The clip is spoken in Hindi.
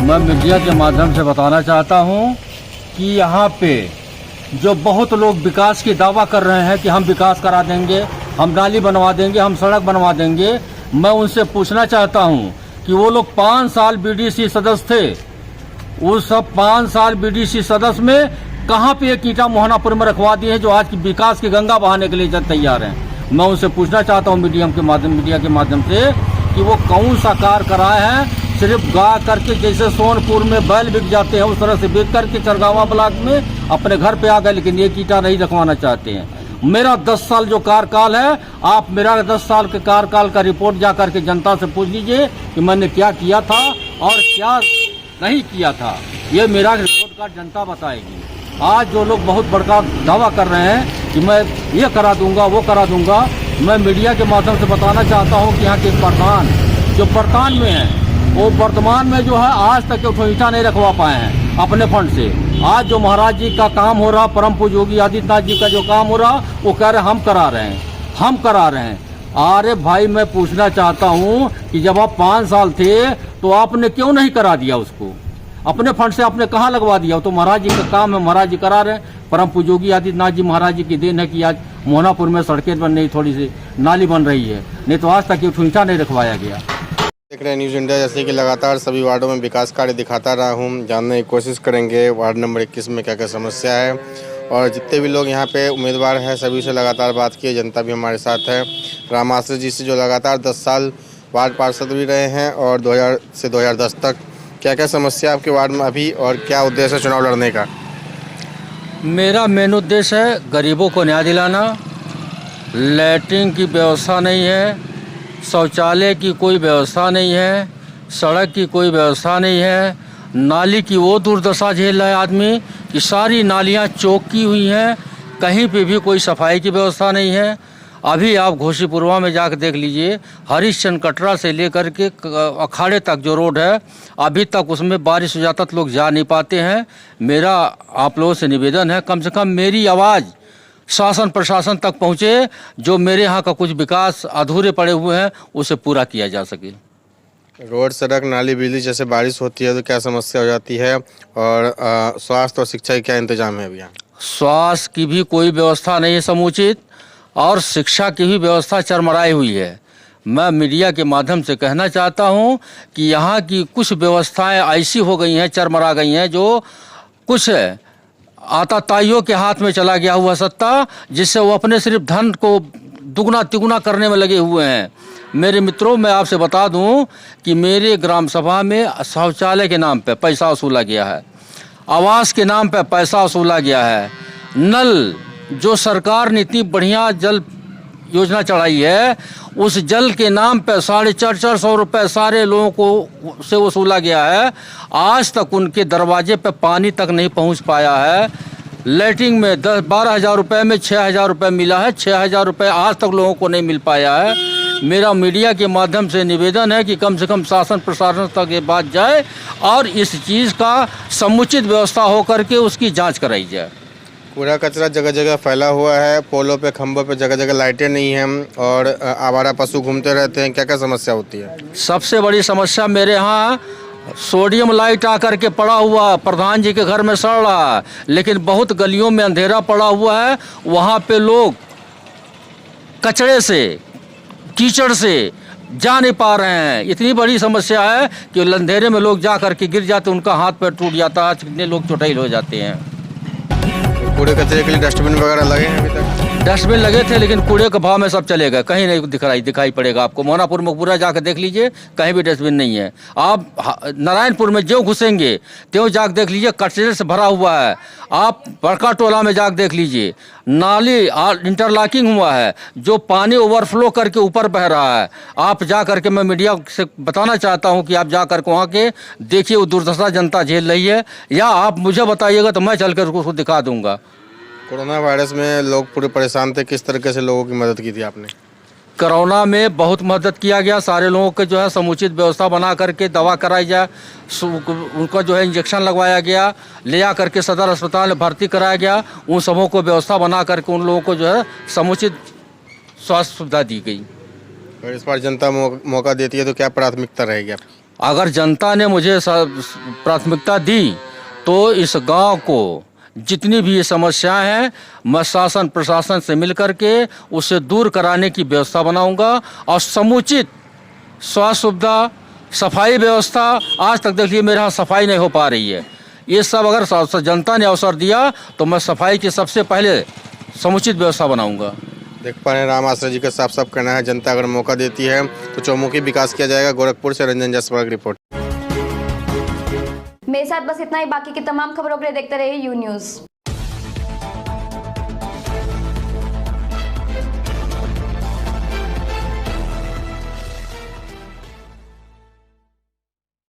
मैं मीडिया के माध्यम से बताना चाहता हूं कि यहाँ पे जो बहुत लोग विकास की दावा कर रहे हैं कि हम विकास करा देंगे, हम नाली बनवा देंगे, हम सड़क बनवा देंगे, मैं उनसे पूछना चाहता हूं कि वो लोग 5 साल बीडीसी सदस्य थे। उस सब 5 साल बीडीसी सदस्य में कहाँ पे एक ईंटा मोहनापुर में रखवा दिए हैं जो आज की विकास की गंगा बहाने के लिए जब तैयार हैं। मैं उनसे पूछना चाहता हूँ मीडिया के माध्यम से कि वो कौन सा कार्य कराए हैं। सिर्फ गा करके जैसे सोनपुर में बैल बिक जाते हैं उस तरह से बिक करके चरगावा ब्लॉक में अपने घर पे आ गए, लेकिन ये ईंटा नहीं रखवाना चाहते हैं। मेरा 10 साल जो कार्यकाल है, आप मेरा 10 साल के कार्यकाल का रिपोर्ट जा करके जनता से पूछ लीजिए कि मैंने क्या किया था और क्या नहीं किया था। ये मेरा रिपोर्ट कार्ड जनता बताएगी। आज जो लोग बहुत बड़का दावा कर रहे हैं कि मैं ये करा दूंगा वो करा दूंगा, मैं मीडिया के माध्यम से बताना चाहता हूँ कि यहाँ के प्रधान जो वर्तमान में है वो वर्तमान में जो है आज तक ईंटा नहीं रखवा पाए हैं अपने फंड से। आज जो महाराज जी का काम हो रहा, परम पूज्य योगी आदित्यनाथ जी का जो काम हो रहा, वो कह रहे हम करा रहे हैं। अरे भाई, मैं पूछना चाहता हूँ कि जब आप 5 साल थे तो आपने क्यों नहीं करा दिया उसको? अपने फंड से आपने कहाँ लगवा दिया? तो महाराज जी का काम है, महाराज जी करा रहे हैं। परम पूज्य योगी आदित्यनाथ जी महाराज जी की देन है कि आज मोहनापुर में सड़कें बन रही, थोड़ी सी नाली बन रही है, नहीं तो आज तक ये ईंटा नहीं रखवाया गया। देख रहे हैं न्यूज़ इंडिया। जैसे कि लगातार सभी वार्डों में विकास कार्य दिखाता रहा हूँ, जानने की कोशिश करेंगे वार्ड नंबर 21 में क्या क्या समस्या है और जितने भी लोग यहाँ पे उम्मीदवार हैं सभी से लगातार बात की है। जनता भी हमारे साथ है। रामाश्रय जी से जो लगातार 10 साल वार्ड पार्षद भी रहे हैं और 2000 से 2010 तक क्या क्या समस्या आपके वार्ड में अभी और क्या उद्देश्य है चुनाव लड़ने का? मेरा मेन उद्देश्य है गरीबों को न्याय दिलाना। लैट्रिन की व्यवस्था नहीं है, शौचालय की कोई व्यवस्था नहीं है, सड़क की कोई व्यवस्था नहीं है, नाली की वो दुर्दशा झेल रहा है आदमी कि सारी नालियां चौकी हुई हैं, कहीं पे भी कोई सफाई की व्यवस्था नहीं है। अभी आप घोशीपुरवा में जाकर देख लीजिए, हरिश्चंद्र कटरा से लेकर के अखाड़े तक जो रोड है अभी तक उसमें बारिश हो जाता तो लोग जा नहीं पाते हैं। मेरा आप लोगों से निवेदन है कम से कम मेरी आवाज़ शासन प्रशासन तक पहुँचे, जो मेरे यहाँ का कुछ विकास अधूरे पड़े हुए हैं उसे पूरा किया जा सके। रोड, सड़क, नाली, बिजली जैसे बारिश होती है तो क्या समस्या हो जाती है और स्वास्थ्य और शिक्षा के क्या इंतजाम है अभी यहाँ? स्वास्थ्य की भी कोई व्यवस्था नहीं है समुचित और शिक्षा की भी व्यवस्था चरमराई हुई है। मैं मीडिया के माध्यम से कहना चाहता हूं कि यहाँ की कुछ व्यवस्थाएं ऐसी हो गई हैं, चरमरा गई हैं, जो कुछ आताताइयों के हाथ में चला गया हुआ सत्ता, जिससे वो अपने सिर्फ धन को दुगना तिगुना करने में लगे हुए हैं। मेरे मित्रों, मैं आपसे बता दूं कि मेरे ग्राम सभा में शौचालय के नाम पे पैसा वसूला गया है, आवास के नाम पे पैसा वसूला गया है, नल जो सरकार ने इतनी बढ़िया जल योजना चढ़ाई है उस जल के नाम पे 450 रुपये सारे लोगों को से वसूला गया है। आज तक उनके दरवाजे पे पानी तक नहीं पहुंच पाया है। लैट्रिन में 12 हज़ार रुपये में 6 हज़ार रुपये मिला है, 6 हज़ार रुपये आज तक लोगों को नहीं मिल पाया है। मेरा मीडिया के माध्यम से निवेदन है कि कम से कम शासन प्रशासन तक ये बात जाए और इस चीज़ का समुचित व्यवस्था हो करके उसकी जांच कराई जाए। कूड़ा कचरा जगह जगह फैला हुआ है, पोलों पे खंभों पे जगह जगह लाइटें नहीं हैं और आवारा पशु घूमते रहते हैं। क्या क्या समस्या होती है? सबसे बड़ी समस्या मेरे यहाँ सोडियम लाइट आकर के पड़ा हुआ प्रधान जी के घर में सड़ रहा है, लेकिन बहुत गलियों में अंधेरा पड़ा हुआ है। वहाँ पे लोग कचरे से कीचड़ से जा नहीं पा रहे हैं। इतनी बड़ी समस्या है कि अंधेरे में लोग जा करके गिर जाते, उनका हाथ पैर टूट जाता है, कितने लोग चोटाई हो जाते हैं। कूड़े कचरे के लिए डस्टबिन वगैरह लगे हैं अभी तक? डस्टबिन लगे थे, लेकिन कूड़े के भाव में सब चले गए, कहीं नहीं दिखाई पड़ेगा आपको। मोहनापुर में पूरा जाकर देख लीजिए, कहीं भी डस्टबिन नहीं है। आप नारायणपुर में जो घुसेंगे त्यों जाकर देख लीजिए, कचरे से भरा हुआ है। आप बड़का टोला में जाकर देख लीजिए, नाली इंटरलॉकिंग हुआ है, जो पानी ओवरफ्लो करके ऊपर बह रहा है। आप जा करके, मैं मीडिया से बताना चाहता हूं कि आप जा करके वहाँ के देखिए, वो दुर्दशा जनता झेल रही है, या आप मुझे बताइएगा तो मैं चल कर उसको दिखा दूंगा। कोरोना वायरस में लोग पूरे परेशान थे, किस तरीके से लोगों की मदद की थी आपने? कोरोना में बहुत मदद किया गया, सारे लोगों के जो है समुचित व्यवस्था बना करके दवा कराई जाए, उनका जो है इंजेक्शन लगवाया गया, ले जा करके सदर अस्पताल में भर्ती कराया गया। उन सबों को व्यवस्था बना करके उन लोगों को जो है समुचित स्वास्थ्य सुविधा दी गई। और इस बार जनता मौका देती है तो क्या प्राथमिकता रहेगी आपकी? अगर जनता ने मुझे प्राथमिकता दी तो इस गांव को जितनी भी ये समस्याएं हैं मैं शासन प्रशासन से मिल करके उसे दूर कराने की व्यवस्था बनाऊंगा और समुचित स्वास्थ्य सुविधा सफाई व्यवस्था, आज तक देखिए मेरे यहाँ सफाई नहीं हो पा रही है, ये सब अगर जनता ने अवसर दिया तो मैं सफाई की सबसे पहले समुचित व्यवस्था बनाऊंगा। देख पा रहे हैं राम आश्रय जी का साफ साफ कहना है, जनता अगर मौका देती है तो चौमुखी विकास किया जाएगा। गोरखपुर से रंजन जायसवाल की रिपोर्ट। मेरे साथ बस इतना ही, बाकी की तमाम खबरों के लिए देखते रहिए यू न्यूज़।